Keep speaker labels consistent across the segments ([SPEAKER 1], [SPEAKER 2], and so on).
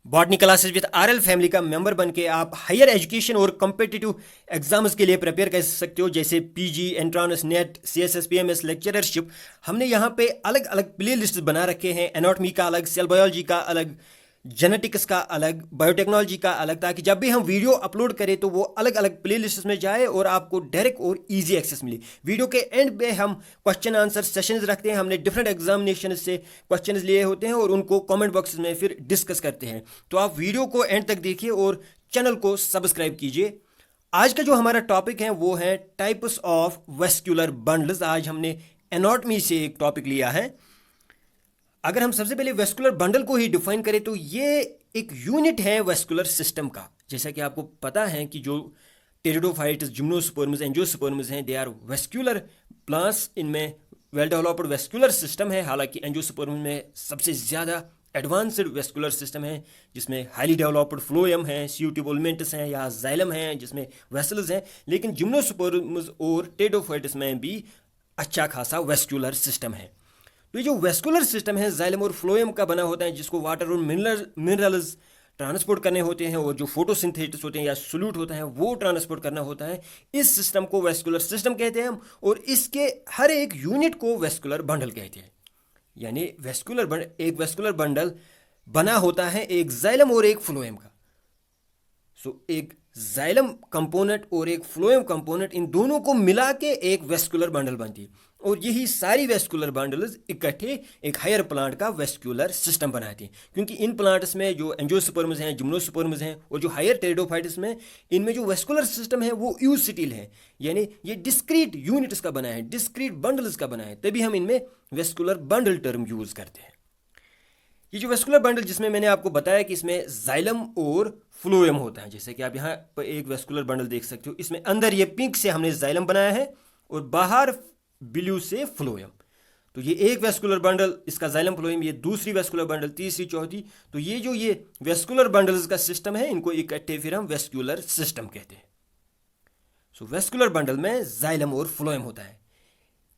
[SPEAKER 1] Botany classes with RL family का member बन के आप हायर एजुकेशन और कॉम्पिटिटिव एग्जाम्स के लिए प्रिपेयर कर सकते हो, जैसे PG, entrance, net, CSS, PMS, lectureship. हमने यहाँ पे अलग अलग प्ले लिस्ट बना रखे हैं, एनाटॉमी का अलग, सेल बायोलॉजी का अलग, जेनेटिक्स का अलग, बायोटेक्नोलॉजी का अलग, ताकि जब भी हम वीडियो अपलोड करें तो वो अलग अलग प्ले लिस्ट में जाए और आपको डायरेक्ट और इजी एक्सेस मिले। वीडियो के एंड पे हम क्वेश्चन आंसर सेशंस रखते हैं। हमने डिफरेंट एग्जामिनेशन से क्वेश्चंस लिए होते हैं और उनको कमेंट बॉक्स में फिर डिस्कस करते हैं। तो आप वीडियो को एंड तक देखिए और चैनल को सब्सक्राइब कीजिए। आज का जो हमारा टॉपिक है वो है टाइप्स ऑफ वेस्क्यूलर बंडल्स। आज हमने एनाटॉमी से एक टॉपिक लिया है। अगर हम सबसे पहले वेस्कुलर बंडल को ही डिफाइन करें तो ये एक यूनिट है वेस्कुलर सिस्टम का। जैसा कि आपको पता है कि जो टेरिडोफाइट्स, जिम्नोस्पर्म्स, एंजियोस्पर्म्स हैं, दे आर वेस्कुलर प्लांट्स। इनमें वेल डेवलप्ड वेस्कुलर सिस्टम है। हालांकि एंजियोस्पर्म में सबसे ज़्यादा एडवांस्ड वेस्कुलर सिस्टम है, जिसमें हाईली डेवलप्ड फ्लोएम है, स्यूटिबोलमेंटस हैं या जाइलम हैं, जिसमें वेसल्स हैं। लेकिन जिम्नोस्पर्म्स और टेरिडोफाइट्स में भी अच्छा खासा वेस्कुलर सिस्टम है। तो ये जो वेस्कुलर सिस्टम है जाइलम और फ्लोएम का बना होता है, जिसको वाटर और मिनरल्स ट्रांसपोर्ट करने होते हैं और जो फोटोसिंथेसिस होते हैं या सोल्यूट होता है वो ट्रांसपोर्ट करना होता है। इस सिस्टम को वेस्कुलर सिस्टम कहते हैं हम, और इसके हर एक यूनिट को वेस्कुलर बंडल कहते हैं। यानी एक वेस्कुलर बंडल बना होता है एक जाइलम और एक फ्लोएम का। एक जाइलम कंपोनेंट और एक फ्लोएम कंपोनेंट, इन दोनों को मिला के एक वेस्कुलर बंडल बनती है, और यही सारी वेस्कुलर बंडल्स इकट्ठे एक हायर प्लांट का वेस्कुलर सिस्टम बनाती हैं। क्योंकि इन प्लांट्स में जो एंजियोस्पर्म्स हैं, जिम्नोस्पर्म्स हैं और जो हायर टेरिडोफाइट्स में, इनमें जो वेस्कुलर सिस्टम है वो यूसिटिल है। यानी ये डिस्क्रीट यूनिट्स का बना है, डिस्क्रीट बंडल्स का बना है, तभी हम इनमें वेस्कुलर बंडल टर्म यूज करते हैं। ये जो वेस्कुलर बंडल, जिसमें मैंने आपको बताया कि इसमें जाइलम और फ्लोएम होता है, जैसे कि आप यहाँ पर एक वेस्कुलर बंडल देख सकते हो। इसमें अंदर ये पिंक से हमने जाइलम बनाया है और बाहर ब्लू से फ्लोएम। तो ये एक वेस्कुलर बंडल, इसका जाइलम फ्लोएम, ये दूसरी वेस्कुलर बंडल, तीसरी, चौथी। तो ये जो ये वेस्कुलर बंडल्स का सिस्टम है, इनको इकट्ठे फिर हम वेस्कुलर सिस्टम कहते हैं। वेस्कुलर बंडल में जाइलम और फ्लोएम होता है।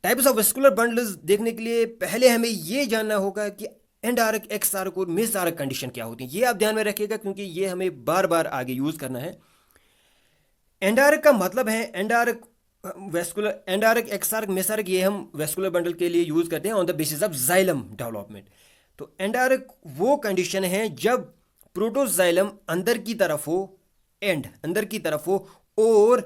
[SPEAKER 1] टाइप्स ऑफ वेस्कुलर बंडल्स देखने के लिए पहले हमें ये जानना होगा कि एंड आर्क, एक्स आर्क और मेस आर्क कंडीशन क्या होती है। ये आप ध्यान में रखिएगा, क्योंकि ये हमें बार बार आगे यूज करना है। एंड आर्क का मतलब है and arc vascular, and arc, x arc, mess arc, ये हम वेस्कुलर बंडल के लिए यूज करते हैं on the basis of xylem development. तो एंड आर्क वो कंडीशन है जब प्रोटोजाइलम अंदर की तरफ हो, एंड अंदर की तरफ हो, और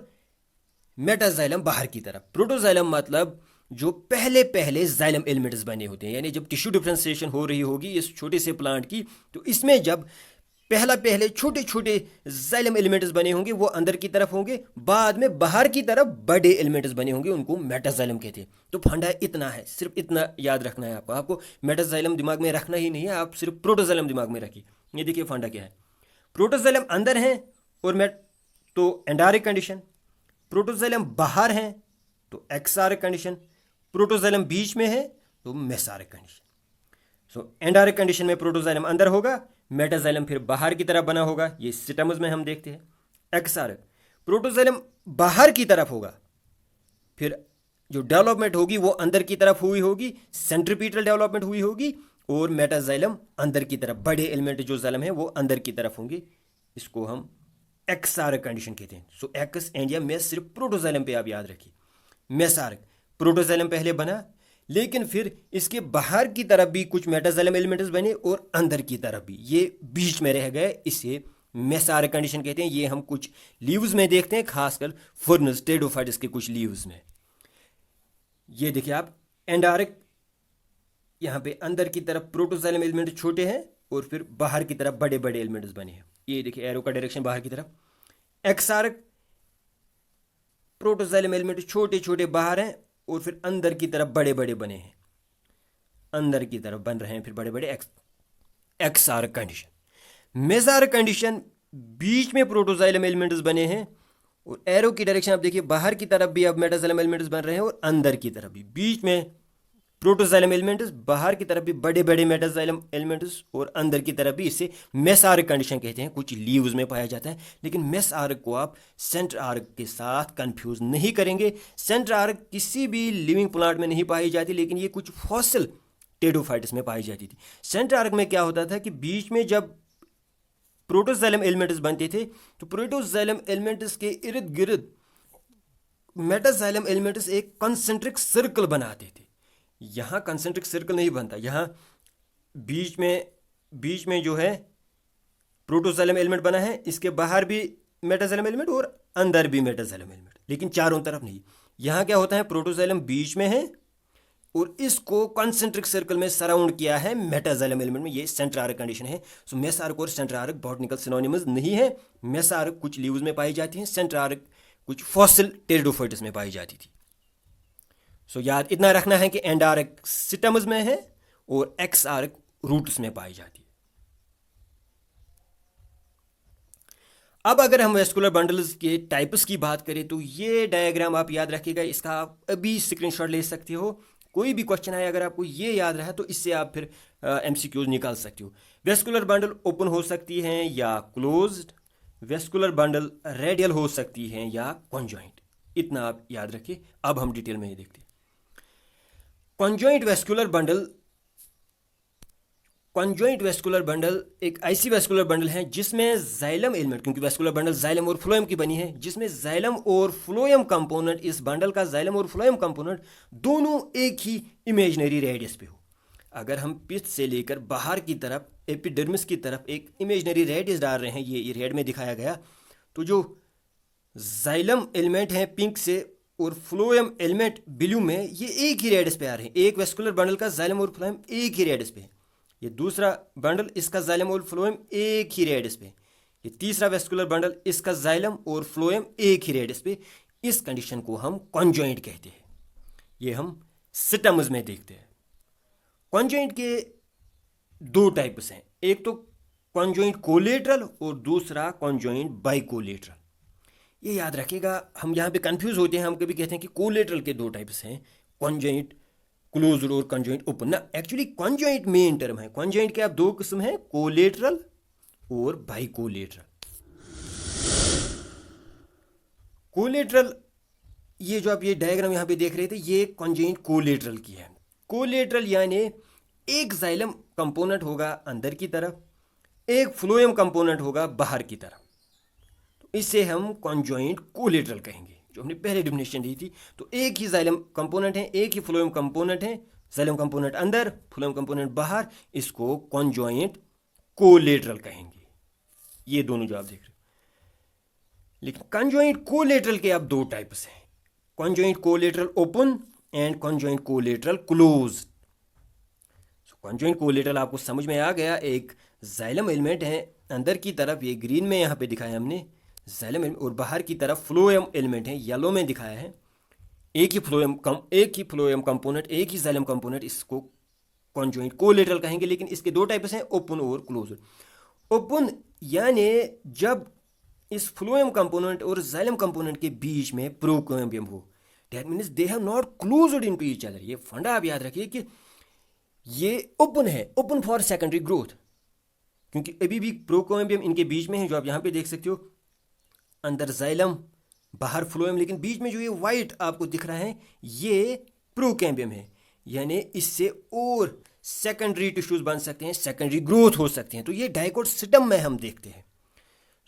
[SPEAKER 1] मेटाजाइलम बाहर की तरफ। प्रोटोजाइलम मतलब जो पहले पहले जाइलम एलिमेंट्स बने होते हैं। यानी जब टिश्यू डिफ्रेंसिएशन हो रही होगी इस छोटे से प्लांट की, तो इसमें जब पहले छोटे छोटे जाइलम एलिमेंट्स बने होंगे वो अंदर की तरफ होंगे, बाद में बाहर की तरफ बड़े एलिमेंट्स बने होंगे, उनको मेटाजाइलम कहते हैं। तो फंडा इतना है, सिर्फ इतना याद रखना है आपको मेटाजाइलम दिमाग में रखना ही नहीं है, आप सिर्फ प्रोटोजाइलम दिमाग में रखिए। ये देखिए फंडा क्या है। प्रोटोजाइलम अंदर है और तो एंडारिक कंडीशन। प्रोटोजाइलम बाहर है तो एक्सारिक कंडीशन। प्रोटोजाइलम बीच में है तो मेसारिक कंडीशन। एंडारिक कंडीशन में प्रोटोजाइलम अंदर होगा, मेटाजाइलम फिर बाहर की तरफ बना होगा, ये सिस्टम्स में हम देखते हैं। एक्सारिक, प्रोटोजाइलम बाहर की तरफ होगा, फिर जो डेवलपमेंट होगी वो अंदर की तरफ हुई होगी, सेंट्रीपिटल डेवलपमेंट हुई होगी, और मेटाजाइलम अंदर की तरफ, बड़े एलिमेंट जो जाइलम है वो अंदर की तरफ होंगे। इसको हम एक्सारिक कंडीशन कहते हैं। एक्स एंड या मेस सिर्फ प्रोटोजाइलम पे आप याद रखिए। मेसारिक, प्रोटोजाइलम पहले बना, लेकिन फिर इसके बाहर की तरफ भी कुछ मेटाजाइलम एलिमेंट्स बने और अंदर की तरफ भी, ये बीच में रह गए, इसे मेसारिक कंडीशन कहते हैं। ये हम कुछ लीव्स में देखते हैं, खासकर फर्नस, टेरिडोफाइट्स के कुछ लीव्स में। ये देखिए आप एंडारिक, यहाँ पे अंदर की तरफ प्रोटोजाइलम एलिमेंट छोटे हैं और फिर बाहर की तरफ बड़े बड़े एलिमेंट्स बने हैं। ये देखिए एरो का डायरेक्शन बाहर की तरफ। एक्सारिक, प्रोटोजाइलम एलिमेंट छोटे छोटे बाहर हैं और फिर अंदर की तरफ बड़े बड़े बने हैं, अंदर की तरफ बन रहे हैं फिर बड़े बड़े। एक्सारिक कंडीशन। मेसारिक कंडीशन, बीच में प्रोटोजाइलम एलिमेंट्स बने हैं और एरो की डायरेक्शन आप देखिए, बाहर की तरफ भी अब मेटाजाइलम एलिमेंट्स बन रहे हैं और अंदर की तरफ भी, बीच में प्रोटोजाइलम एलिमेंट्स, बाहर की तरफ भी बड़े बड़े मेटाजाइलम एलिमेंट्स और अंदर की तरफ भी। इसे मेसारिक कंडीशन कहते हैं। कुछ लीव्स में पाया जाता है, लेकिन मेस आर्क को आप सेंटर आर्क के साथ कंफ्यूज नहीं करेंगे। सेंटर आर्क किसी भी लिविंग प्लांट में नहीं पाई जाती, लेकिन ये कुछ फॉसिल टेरिडोफाइट्स में पाई जाती थी। सेंटर आर्क में क्या होता था कि बीच में जब प्रोटोजाइलम एलिमेंट्स बनते थे तो प्रोटोजाइलम एलिमेंट्स के इर्द गिर्द मेटाजाइलम एलिमेंट्स एक कंसेंट्रिक सर्कल बनाते थे। यहाँ कंसेंट्रिक सर्कल नहीं बनता, यहाँ बीच में जो है प्रोटोजाइलम एलिमेंट बना है, इसके बाहर भी मेटाजाइलम एलिमेंट और अंदर भी मेटाजाइलम एलिमेंट, लेकिन चारों तरफ नहीं। यहाँ क्या होता है, प्रोटोजाइलम बीच में है और इसको कॉन्सेंट्रिक सर्कल में सराउंड किया है मेटाजाइलम एलिमेंट में। ये सेंट्रार्क कंडीशन है। सो मेसार्क और सेंट्रार्क बॉटनिकल सिनोनिम्स नहीं है। मेसार्क कुछ लीव्स में पाई जाती हैं, सेंट्रार्क कुछ फॉसिल टेरिडोफाइट्स में पाई जाती थी। सो याद इतना रखना है कि एंडार्क सिस्टम्स में है और एक्सआर्क रूट्स में पाई जाती है। अब अगर हम वेस्कुलर बंडल्स के टाइप्स की बात करें तो ये डायग्राम आप याद रखिएगा, इसका आप अभी स्क्रीनशॉट ले सकते हो। कोई भी क्वेश्चन आए अगर आपको ये याद रहा तो इससे आप फिर एमसीक्यूज निकाल सकते हो। वेस्कुलर बंडल ओपन हो सकती हैं या क्लोज्ड, वेस्कुलर बंडल रेडियल हो सकती हैं या कॉन्जॉइंट, इतना आप याद रखिए। अब हम डिटेल में ये देखते हैं। कॉन्जॉइंट वेस्कुलर बंडल एक ऐसी वेस्कुलर बंडल है जिसमें जाइलम एलिमेंट, क्योंकि वेस्कुलर बंडल जाइलम और फ्लोएम की बनी है, जिसमें जाइलम और फ्लोएम कंपोनेंट, इस बंडल का जाइलम और फ्लोएम कंपोनेंट दोनों एक ही इमेजिनरी रेडियस पे हो। अगर हम पिथ से लेकर बाहर की तरफ एपिडर्मिस की तरफ एक इमेजिनरी रेडियस डाल रहे हैं, ये रेड में दिखाया गया, तो जो जाइलम एलिमेंट है पिंक से और फ्लोएम एलिमेंट ब्लू में, ये एक ही रेडियस पे आ रहे हैं। एक वेस्कुलर बंडल का जाइलम और फ्लोएम एक ही रेडियस पे है। ये दूसरा बंडल, इसका जाइलम और फ्लोएम एक ही रेडियस पे। ये तीसरा वेस्कुलर बंडल, इसका जाइलम और फ्लोएम एक ही रेडियस पे। इस कंडीशन को हम कॉन्जॉइंट कहते हैं। ये हम सिस्टम्स में देखते हैं। कॉन्जॉइंट के दो टाइप्स हैं, एक तो कॉन्जॉइंट कोलेटरल और दूसरा कॉन्जॉइंट बाइकोलेटरल। ये याद रखिएगा, हम यहाँ पे कंफ्यूज होते हैं। हम कभी कहते हैं कि कोलेटरल के दो टाइप्स हैं, कॉन्जॉइंट क्लोज्ड और कॉन्जॉइंट ओपन ना। एक्चुअली कॉन्जॉइंट मेन टर्म है। कॉन्जॉइंट के आप दो किस्म हैं, कोलेटरल और बाइकोलेटरल। कोलेटरल, ये जो आप ये डायग्राम यहाँ पे देख रहे थे, ये कॉन्जॉइंट कोलेटरल की है। कोलेटरल यानी एक जाइलम कंपोनेंट होगा अंदर की तरफ, एक फ्लोएम कंपोनेंट होगा बाहर की तरफ, तो इसे हम कॉन्जॉइंट कोलेटरल कहेंगे, जो हमने पहले डिफिनेशन दी थी। तो एक ही जाइलम कंपोनेंट है, एक ही फ्लोएम कंपोनेंट है, जाइलम कंपोनेंट अंदर, फ्लोएम कंपोनेंट बाहर, इसको कॉन्जॉइंट कोलेटरल कहेंगे। ये दोनों जो आप देख रहे हो। लेकिन कॉन्जॉइंट कोलेटरल के अब दो टाइप्स हैं, conjoint collateral open and conjoint collateral close. Conjoint collateral आपको समझ में आ गया, एक जाइलम एलिमेंट है अंदर की तरफ, ये ग्रीन में यहाँ पे दिखाया हमने जाइलम एलिमेंट, और बाहर की तरफ फ्लोएम एलिमेंट है, येलो में दिखाया है। एक ही फ्लोएम कंपोनेंट, एक ही जाइलम कंपोनेंट, इसको कॉन्जॉइंट कोलेटरल कहेंगे। लेकिन इसके दो टाइप्स हैं, ओपन और क्लोज। ओपन यानी जब इस फ्लोएम कंपोनेंट और जाइलम कंपोनेंट के बीच में प्रोकैम्बियम हो, that means they have not closed into each other. ये फंडा आप याद रखिए कि ये ओपन है, ओपन फॉर सेकेंडरी ग्रोथ, क्योंकि अभी भी प्रोकैम्बियम इनके बीच में है, जो आप यहाँ पे देख सकते हो, अंदर जाइलम बाहर फ्लोएम, लेकिन बीच में जो ये वाइट आपको दिख रहा है ये प्रोकैम्बियम है। यानी इससे और सेकेंडरी टिश्यूज बन सकते हैं, सेकेंडरी ग्रोथ हो सकते हैं। तो ये डाइकोट सिस्टम में हम देखते हैं।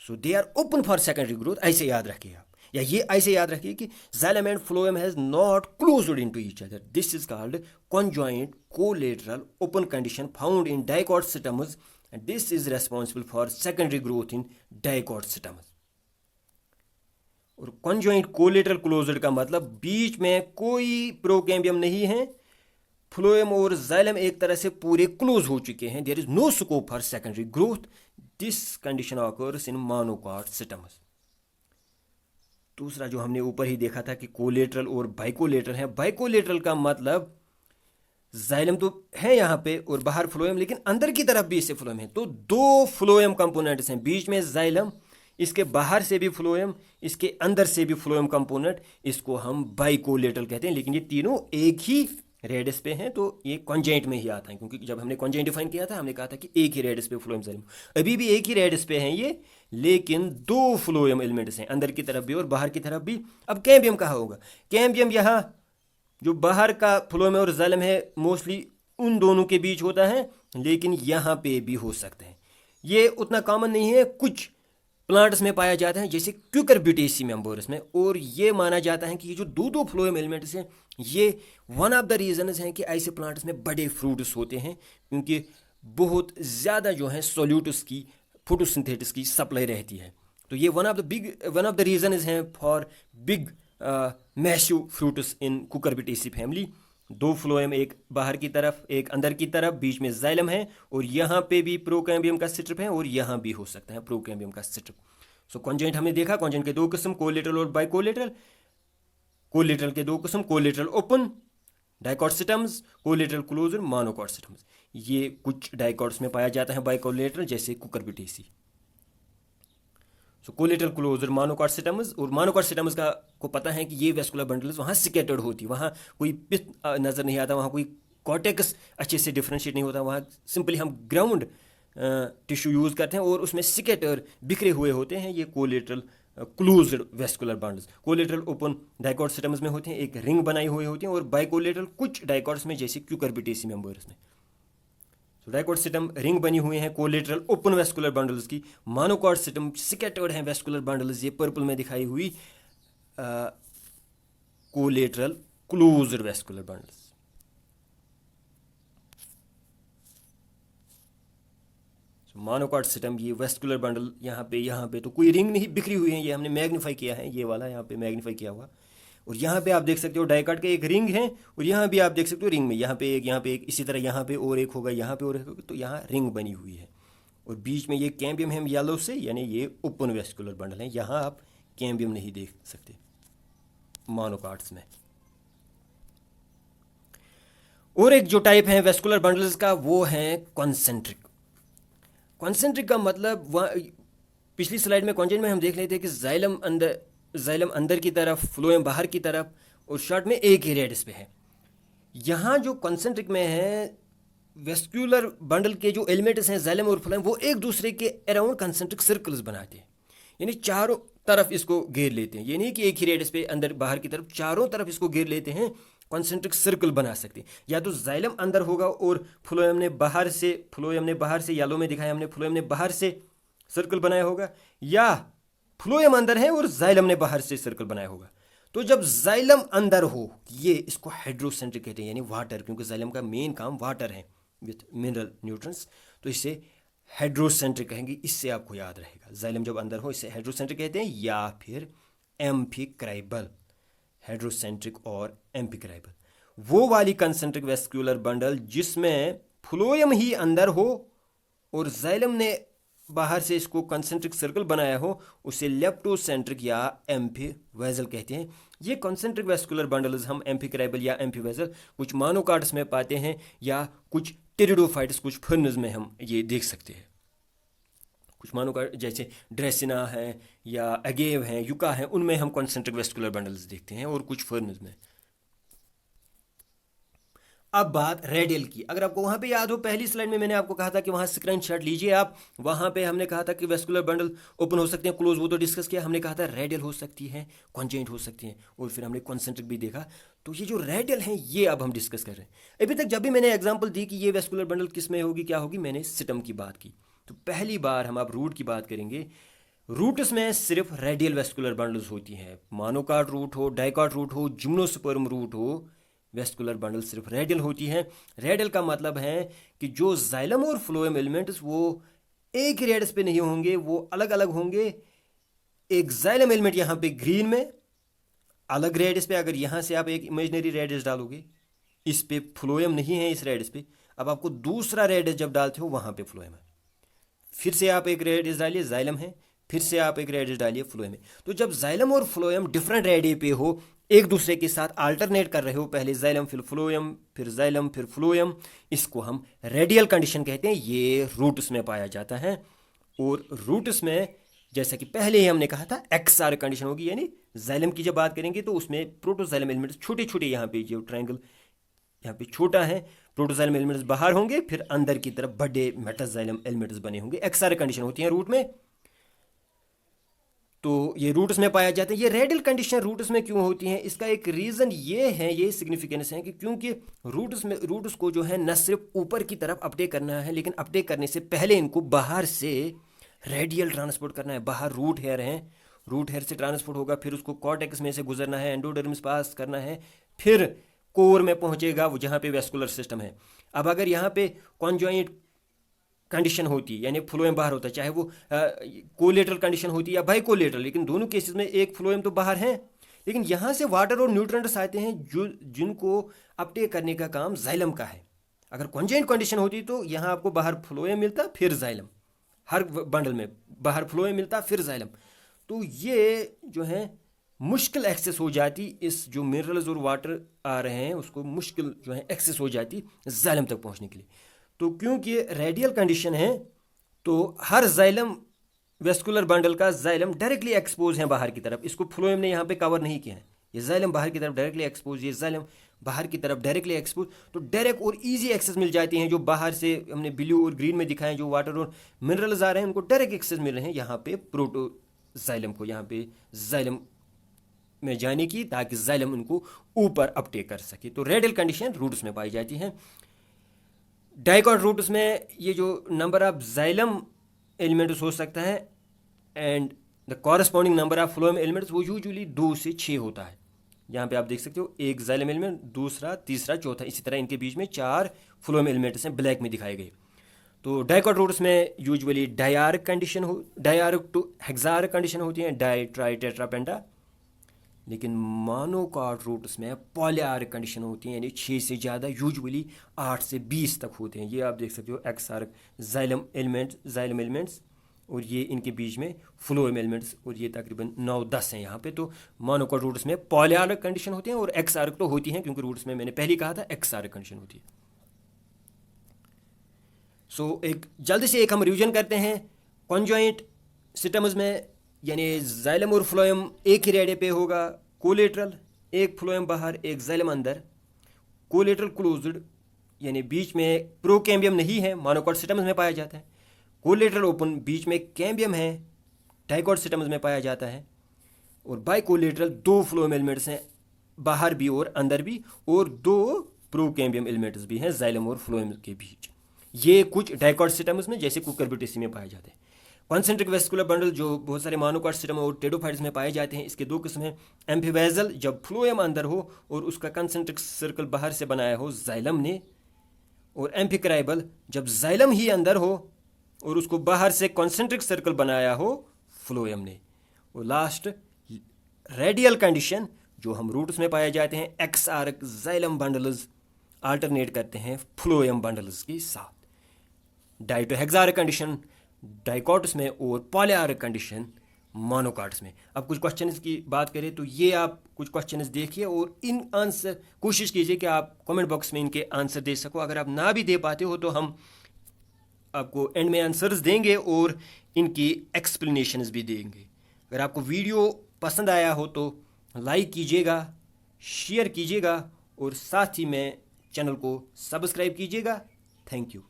[SPEAKER 1] So they are open for secondary growth, ऐसे याद रखिए आप, या ये ऐसे याद रखिए कि xylem and phloem has not closed into each other. This is called conjoint collateral open condition found in dicot systems, and this is responsible for secondary growth in dicot systems. और कॉन्जॉइंट कोलेटरल क्लोज्ड का मतलब बीच में कोई procambium नहीं है, phloem और xylem एक तरह से पूरे क्लोज हो चुके हैं, there is no scope for secondary growth. This condition occurs in monocot systems. दूसरा जो हमने ऊपर ही देखा था कि कोलेटरल और बाइकोलेटरल है। बाइकोलेटरल का मतलब जाइलम तो है यहाँ पे और बाहर फ्लोएम, लेकिन अंदर की तरफ भी इससे फ्लोएम है, तो दो फ्लोएम कंपोनेंट्स हैं, बीच में जाइलम, इसके बाहर से भी फ्लोएम, इसके अंदर से भी फ्लोएम कंपोनेंट, इसको हम बाइकोलेटरल कहते हैं। लेकिन ये तीनों एक ही रेडियस पे हैं, तो ये कॉन्जॉइंट में ही आता है, क्योंकि जब हमने कॉन्जॉइंट डिफाइन किया था हमने कहा था कि एक ही रेडियस पे फ्लोएम जाइलम, अभी भी एक ही रेडियस पे हैं ये, लेकिन दो फ्लोएम एलिमेंट्स हैं, अंदर की तरफ भी और बाहर की तरफ भी। अब कैम्बियम कहाँ होगा? कैम्बियम यहाँ जो बाहर का फ्लोएम और जाइलम है मोस्टली उन दोनों के बीच होता है, लेकिन यहाँ पे भी हो सकते हैं। ये उतना कॉमन नहीं है, कुछ प्लांट्स में पाया जाता है जैसे क्यूकरबिटेसी मेंबर्स में। और ये माना जाता है कि ये जो दो फ्लोएम एलिमेंट्स हैं ये वन ऑफ द रीजंस हैं कि ऐसे प्लांट्स में बड़े फ्रूट्स होते हैं, क्योंकि बहुत ज़्यादा जो है सोल्यूट्स की फोटोसिंथेसिस की सप्लाई रहती है। तो ये वन ऑफ द रीजंस हैं for big massive fruits in Cucurbitaceae family. दो फ्लोएम, एक बाहर की तरफ एक अंदर की तरफ, बीच में जाइलम है, और यहाँ पे भी प्रोकैम्बियम का स्ट्रिप है, और यहाँ भी हो सकता है प्रोकैम्बियम का स्ट्रिप। सो कॉन्जेंट हमने देखा, कॉन्जेंट के दो किस्म, कोलेटरल और बाइकोलेटरल। कोलेटरल के दो किस्म, कोलेटरल ओपन डाइकॉट्सिटम्स, कोलेटरल क्लोज और मोनोकॉट्सिटम्स। ये कुछ डाइकॉट्स में पाया जाता है बाइकोलेटरल, जैसे कुकुरबिटेसी। सो कोलेटरल क्लोज और मोनोकॉट्सिटम्स, और मोनोकॉट्सिटम्स का को पता है कि ये वेस्कुलर बंडल्स वहाँ स्कैटर्ड होती, वहाँ कोई पिथ नज़र नहीं आता, वहाँ कोई कॉर्टेक्स अच्छे से डिफ्रेंशिएट नहीं होता, वहाँ सिंपली हम ग्राउंड टिश्यू यूज़ करते हैं और उसमें स्कैटर बिखरे हुए होते हैं। ये collateral closed vascular bundles. Collateral open dicot stems में होते हैं, एक रिंग बनाई हुई होती है, और बाइकोलेटरल कुछ डाइकॉट्स में जैसे क्यूकरबिटेसी मेंबर्स में। तो डाइकॉट्सिटम रिंग बनी हुई है कोलेटरल ओपन वेस्कुलर बंडल्स की। मोनोकॉट्सिटम स्कैटर्ड हैं वेस्कुलर बंडल्स, ये पर्पल में दिखाई हुई कोलेटरल क्लोज्ड वेस्कुलर बंडल्स। मोनोकॉट्सिटम ये वेस्कुलर बंडल यहाँ पे तो कोई रिंग नहीं बिखरी हुई है, ये हमने मैग्नीफाई किया है, ये वाला यहाँ पे मैग्नीफाई किया हुआ। और यहाँ पे आप देख सकते हो डाइकाट के एक रिंग है, और यहाँ भी आप देख सकते हो रिंग में यहाँ पे एक, इसी तरह यहाँ पे और एक होगा, यहाँ पे और एक होगा, तो यहाँ रिंग बनी हुई है। और बीच में ये कैम्बियम है येलो से, यानी ये ओपन वेस्कुलर बंडल है। यहाँ आप कैम्बियम नहीं देख सकते मोनोकॉट्स में। और एक जो टाइप है वेस्कुलर बंडल्स का वो है कॉन्सेंट्रिक। कॉन्सेंट्रिक का मतलब पिछली स्लाइड में कॉन्जेंट में हम देख लेते हैं कि जाइलम अंदर की तरफ, फ्लोएम बाहर की तरफ, और शॉर्ट में एक ही रेडियस पे है। यहाँ जो कॉन्सेंट्रिक में है, वेस्कुलर बंडल के जो एलिमेंट्स हैं जाइलम और फ्लोएम, वो एक दूसरे के अराउंड कॉन्सेंट्रिक सर्कल्स बनाते हैं, यानी चारों तरफ इसको घेर लेते हैं। ये नहीं कि एक ही रेडियस पे अंदर बाहर की तरफ, चारों तरफ इसको घेर लेते हैं, कॉन्सेंट्रिक सर्कल बना सकते हैं। या तो जाइलम अंदर होगा और फ्लोएम ने बाहर से येलो में दिखाया हमने, फ्लोएम ने बाहर से सर्कल बनाया होगा, या फ्लोएम अंदर है और जाइलम ने बाहर से सर्कल बनाया होगा। तो जब जाइलम अंदर हो, ये इसको हाइड्रोसेंट्रिक कहते हैं, यानी वाटर, क्योंकि जाइलम का मेन काम वाटर है विथ मिनरल न्यूट्रंस, तो इसे हाइड्रोसेंट्रिक कहेंगे। इससे आपको याद रहेगा, जाइलम जब अंदर हो इसे हाइड्रोसेंट्रिक कहते हैं, या फिर एम्फिक्राइबल। हाइड्रोसेंट्रिक और एम्फिक्राइबल वो वाली कंसेंट्रिक वेस्कुलर बंडल जिसमें फ्लोएम ही अंदर हो और जाइलम ने बाहर से इसको कंसेंट्रिक सर्कल बनाया हो, उसे लेप्टोसेंट्रिक या एम्फीवेजल कहते हैं। ये कंसेंट्रिक वेस्कुलर बंडल्स हम एम्फिक्राइबल या एम्फीवेजल कुछ मोनोकॉट्स में पाते हैं, या कुछ टेरिडोफाइट्स, कुछ फर्नस में हम ये देख सकते हैं। कुछ मोनोकॉट जैसे ड्रेसिना है या अगेव है, युका है, उनमें हम कंसेंट्रिक वेस्कुलर बंडल्स देखते हैं, और कुछ फर्नस में। अब बात रेडियल की। अगर आपको वहाँ पे याद हो, पहली स्लाइड में मैंने आपको कहा था कि वहाँ स्क्रीनशॉट लीजिए आप, वहाँ पे हमने कहा था कि वेस्कुलर बंडल ओपन हो सकते हैं, क्लोज, वो तो डिस्कस किया हमने। कहा था रेडियल हो सकती है, कॉन्जेंट हो सकती हैं, और फिर हमने कॉन्सेंट्रिक भी देखा। तो ये जो रेडियल हैं ये अब हम डिस्कस कर रहे हैं। अभी तक जब भी मैंने एग्जाम्पल दी कि ये वेस्कुलर बंडल किस में होगी, क्या होगी, मैंने सिस्टम की बात की। तो पहली बार हम अब रूट की बात करेंगे। रूट्स में सिर्फ रेडियल वेस्कुलर बंडल्स होती हैं। मोनोकॉट रूट हो, डाइकॉट रूट हो, जिम्नोस्पर्म रूट हो, वेस्कुलर बंडल सिर्फ रेडियल होती है। रेडियल का मतलब है कि जो जाइलम और फ्लोएम एलिमेंट्स वो एक ही रेडियस पे नहीं होंगे, वो अलग अलग होंगे। एक जाइलम एलिमेंट यहाँ पे ग्रीन में अलग रेडियस पे, अगर यहाँ से आप एक इमेजिनरी रेडियस डालोगे, इस पे फ्लोएम नहीं है इस रेडियस पे, अब आपको दूसरा रेडियस जब डालते हो वहाँ पे फ्लोएम है। फिर से आप एक रेडियस डालिए, जाइलम है, फिर से आप एक रेडियस डालिए, फ्लोएम है। तो जब जाइलम और फ्लोएम डिफरेंट रेडियस पे हो, एक दूसरे के साथ अल्टरनेट कर रहे हो, पहले जाइलम फिर फ्लोएम, फिर जाइलम फिर फ्लोएम, इसको हम रेडियल कंडीशन कहते हैं। ये रूट्स में पाया जाता है। और रूट्स में जैसा कि पहले ही हमने कहा था एक्सआर कंडीशन होगी, यानी जाइलम की जब बात करेंगे तो उसमें प्रोटोजाइलम एलिमेंट्स छोटे छोटे, यहाँ पे जो ट्रायंगल यहाँ पे छोटा है, प्रोटोजाइलम एलिमेंट्स बाहर होंगे, फिर अंदर की तरफ बड़े मेटाजाइलम एलिमेंट्स बने होंगे। एक्सआर कंडीशन होती है रूट में। तो ये रूट्स में पाया जाता है। ये रेडियल कंडीशन रूट्स में क्यों होती हैं, इसका एक रीज़न ये है, ये सिग्निफिकेंस है कि क्योंकि रूट्स को जो है न सिर्फ ऊपर की तरफ अपटेक करना है, लेकिन अपटेक करने से पहले इनको बाहर से रेडियल ट्रांसपोर्ट करना है। बाहर रूट हेयर हैं, रूट हेयर से ट्रांसपोर्ट होगा, फिर उसको कॉर्टेक्स में से गुजरना है, एंडोडर्मिस पास करना है, फिर कोर में पहुंचेगा, वो जहाँ पे वेस्कुलर सिस्टम है। अब अगर यहाँ पे कॉन्जॉइंट कंडीशन होती है, यानी फ्लोएम बाहर होता है, चाहे वो कोलेटरल कंडीशन होती है या बाई कोलेटरल, लेकिन दोनों केसेस में एक फ्लोएम तो बाहर है, लेकिन यहाँ से वाटर और न्यूट्रिएंट्स आते हैं जो जिनको अपटेक करने का काम जाइलम का है। अगर कॉन्जॉइंट कंडीशन होती तो यहाँ आपको बाहर फ्लोएम मिलता फिर जाइलम, हर बंडल में बाहर फ्लोएम मिलता फिर जाइलम। तो ये जो है मुश्किल एक्सेस हो जाती, इस जो मिनरल्स और वाटर आ रहे हैं उसको मुश्किल जो है एक्सेस हो जाती जाइलम तक पहुँचने के लिए। तो क्योंकि ये रेडियल कंडीशन है तो हर जाइलम वेस्कुलर बंडल का जाइलम डायरेक्टली एक्सपोज है बाहर की तरफ, इसको फ्लोएम ने यहाँ पे कवर नहीं किया है। ये जाइलम बाहर की तरफ डायरेक्टली एक्सपोज, ये जाइलम बाहर की तरफ डायरेक्टली एक्सपोज, तो डायरेक्ट और इजी एक्सेस मिल जाती हैं। जो बाहर से हमने ब्लू और ग्रीन में दिखाए जो वाटर और मिनरल्स आ रहे हैं उनको डायरेक्ट एक्सेस मिल रहे हैं यहाँ पे प्रोटोजाइलम को, यहाँ पे जाइलम में जाने की, ताकि जाइलम उनको ऊपर अपटेक कर सके। तो रेडियल कंडीशन रूट्स में पाई जाती है। डाइकॉट रूट्स में ये जो नंबर ऑफ जाइलम एलिमेंट्स हो सकता है and the corresponding number of phloem elements वो यूजुअली 2 से 6 होता है। यहाँ पे आप देख सकते हो एक जाइलम एलिमेंट, दूसरा, तीसरा, चौथा, इसी तरह इनके बीच में 4 फ्लोएम एलिमेंट्स हैं ब्लैक में दिखाए गए। तो डाइकॉट रूट्स में यूजुअली डायआर्क कंडीशन हो, डायआर्क टू हेक्सार्क कंडीशन होती है, डाई, ट्राई, टेट्रा, पेंटा। लेकिन मोनोकॉट रूट्स में पॉलीआर्क कंडीशन होती है, यानी 6 से ज़्यादा, यूजुअली 8 से 20 तक होते हैं। ये आप देख सकते हो एक्सआर्क जाइलम एलिमेंट्स और ये इनके बीच में फ्लोएम एलिमेंट्स, और ये तकरीबन 9-10 हैं यहाँ पे। तो मोनोकॉट रूट्स में पॉलीआर्क कंडीशन होती है और एक्सआर्क तो होती हैं, क्योंकि रूट्स में मैंने पहले ही कहा था एक्सआर्क कंडीशन होती है। सो एक जल्दी से एक हम रिवीजन करते हैं। कॉन्जॉइंट सिस्टम्स में यानी जाइलम और फ्लोएम एक ही रेडे पे होगा, कोलेटरल एक फ्लोएम बाहर एक जाइलम अंदर, कोलेटरल क्लोज्ड यानी बीच में प्रोकैम्बियम नहीं है, मोनोकॉट सिस्टम्स में पाया जाता है। कोलेटरल ओपन बीच में कैम्बियम है, डाइकॉट सिस्टम्स में पाया जाता है। और बाई कोलेटरल 2 फ्लोएम एलिमेंट्स हैं, बाहर भी और अंदर भी, और 2 प्रोकैम्बियम एलिमेंट्स भी हैं जाइलम और फ्लोएम के बीच। ये कुछ डाइकॉट सिस्टम्स में जैसे कुकुरबिटेसी में पाए जाते हैं। कॉन्सेंट्रिक वेस्कुलर बंडल जो बहुत सारे मोनोकॉट सिस्टम और टेडोफाइट्स में पाए जाते हैं, इसके 2 किस्म हैं। एम्फीवेजल जब फ्लोएम अंदर हो और उसका कॉन्सेंट्रिक सर्कल बाहर से बनाया हो जाइलम ने, और एम्फिक्राइबल जब जाइलम ही अंदर हो और उसको बाहर से कॉन्सेंट्रिक सर्कल बनाया हो फ्लोएम ने। और लास्ट रेडियल कंडीशन जो हम रूट्स में पाए जाते हैं, x arc xylem bundles alternate करते हैं फ्लोएम बंडल्स के साथ। डाइटोहेक्सार्क कंडीशन डाइकॉट्स में और पॉलीआर्क कंडीशन मोनोकॉट्स में। अब कुछ क्वेश्चंस की बात करें तो ये आप कुछ क्वेश्चंस देखिए और इन आंसर कोशिश कीजिए कि आप कमेंट बॉक्स में इनके आंसर दे सको। अगर आप ना भी दे पाते हो तो हम आपको एंड में आंसर्स देंगे और इनकी एक्सप्लेनेशंस भी देंगे। अगर आपको वीडियो पसंद आया हो तो लाइक कीजिएगा, शेयर कीजिएगा और साथ ही में चैनल को सब्सक्राइब कीजिएगा। Thank you.